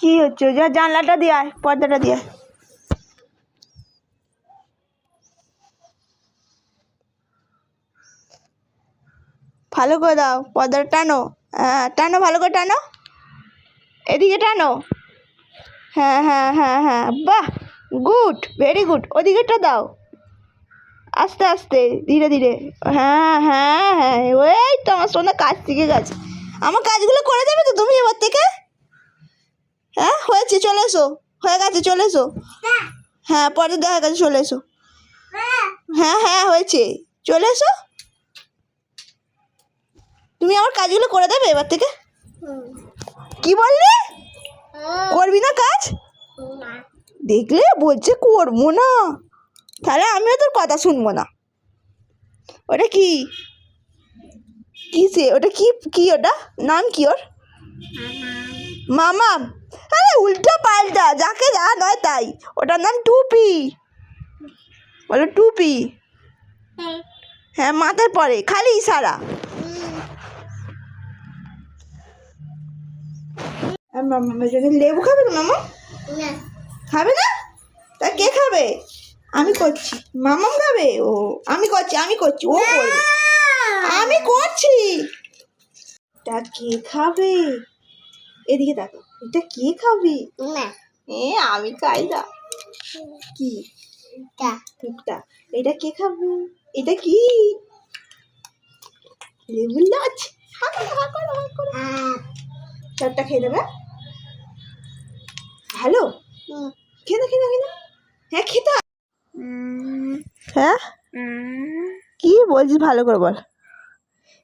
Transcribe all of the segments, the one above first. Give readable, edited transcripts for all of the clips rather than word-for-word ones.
কি হচ্ছে? যা জানলাটা দিয়ে আয়, পর্দাটা দিয়ে আয়। ভালো করে দাও, পর্দাটা টানো। হ্যাঁ টানো, ভালো করে টানো, এদিকে টানো। হ্যাঁ হ্যাঁ হ্যাঁ হ্যাঁ, বাহ, গুড, ভেরি গুড। ওদিকেটা দাও, আস্তে আস্তে, ধীরে ধীরে। হ্যাঁ হ্যাঁ হ্যাঁ, ওই তো আমার সোনা কাজ শিখে গেছে। আমার কাজগুলো করে দেবে তো তুমি এবার থেকে? হ্যাঁ হয়েছে, চলে এসো, হয়ে গেছে, চলে এসো। হ্যাঁ পরে দেখা গেছে, চলে এসো। হ্যাঁ হ্যাঁ হয়েছে, চলে এসো। তুমি আমার কাজগুলো করে দেবে এবার থেকে? কি বললে? করবি না কাজ? দেখলে বলছে করবো না, তাহলে আমিও তোর কথা শুনবো না। ওটা কি কিসে? ওটা কি কি ওটা নাম কি ওর? মামা? আরে উল্টো পাল্টা, যাকে যা নয় তাই। ওটার নাম টুপি। বলো টুপি। হ্যাঁ মাথায় পরে, খালি ইশারা। লেবু খাবে না মামা? খাবে না? তা কে খাবে? আমি করছি। মামাম খাবে? ও আমি করছি, আমি করছি, ও করবে। আমি করছি। তা কে খাবে? এদিকে দেখো, এটা কে খাবে? আমি খাই না। কি? টুকটা। এটা কে খাবে? এটা কি? লেবু লাচ। চারটা খেয়ে দেবে? ভালো, খেতে খেতে খেতে। হ্যাঁ খেতে। হ্যাঁ কি বলছিস, ভালো করে বল।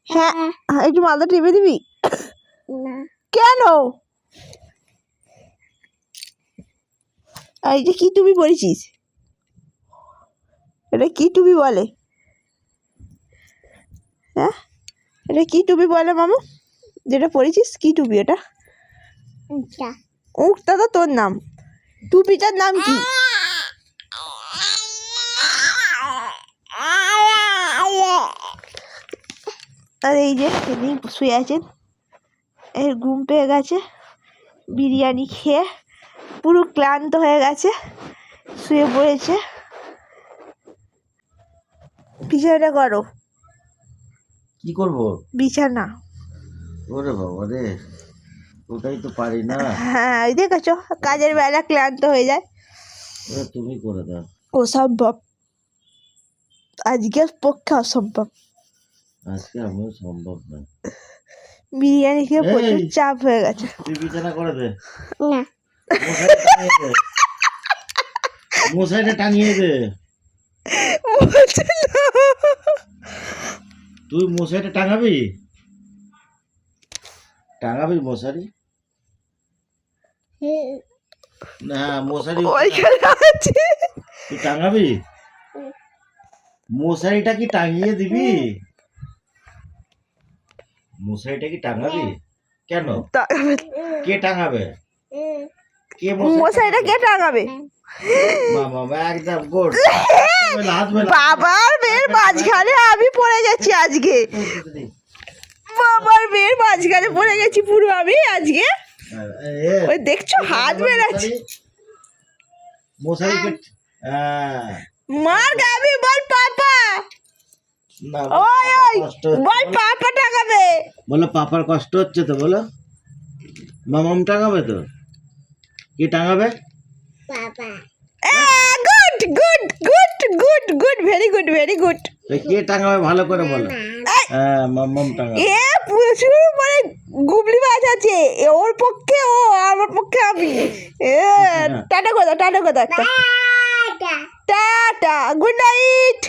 হ্যাঁ একটু মাথা টিপে দিবি? কেন? আর এটা কি টুপি পরেছিস? এটা কি টুপি বলে? হ্যাঁ এটা কি টুপি বলে মামা, যেটা পরেছিস? কি টুপি এটা? উঠটা তো তোর নাম, টুপিটার নাম কি? আর এই যে তিনি শুয়ে আছেন, এর ঘুম পেয়ে গেছে, বিরিয়ানি খেয়ে পুরো ক্লান্ত হয়ে গেছে, শুয়ে পড়েছে। বিছানাটা করো। কি করবো? বিছানা। ওরে বাবা রে, ওটাই তো পারি না। হ্যাঁ ওই দেখেছো, কাজের বেলা ক্লান্ত হয়ে যায়। তুমি করে দাও। অসম্ভব, আজকের পক্ষে অসম্ভব। আজকে আমিও সম্ভব না। বিরিয়ানি খেয়ে প্রচুর চাপ হয়ে গেছে। তুই বিছানা করে দে। না মশাইটা টাঙিয়ে দে। তুই মশাইটা টাঙাবি? টাঙাবি মশারি? না মশারি তুই টাঙাবি? মশারিটা কি টাঙিয়ে দিবি? মশারিটা কি টাঙাবি? কেন? কে টাঙাবে? কে মশারিটা কে টাঙাবে? একদম গুড। বাবার মেয়ের মাঝখানে আমি পড়ে গেছি আজকে, বাবার মেয়ের মাঝখানে পড়ে গেছি পুরো আমি আজকে। ওই দেখছো হাত বেরাচ্ছি। মশারি মার গাবি, বল পাপা। ওই ওই বল পাপা টাঙাবে। বলো পাপার কষ্ট হচ্ছে তো, বলো মামাম টাঙাবে তো। কে টাঙাবে? Papa. Good good good good good, very good very good. কে টাঙাবে ভালো করে বলো। হ্যাঁ মামাম টাঙাবে। প্রচুর মানে গুবলি মাছ আছে, ওর পক্ষে ও, আমার পক্ষে আমি। টাটা কথা, টাটা কথা একটা। Tata, good night.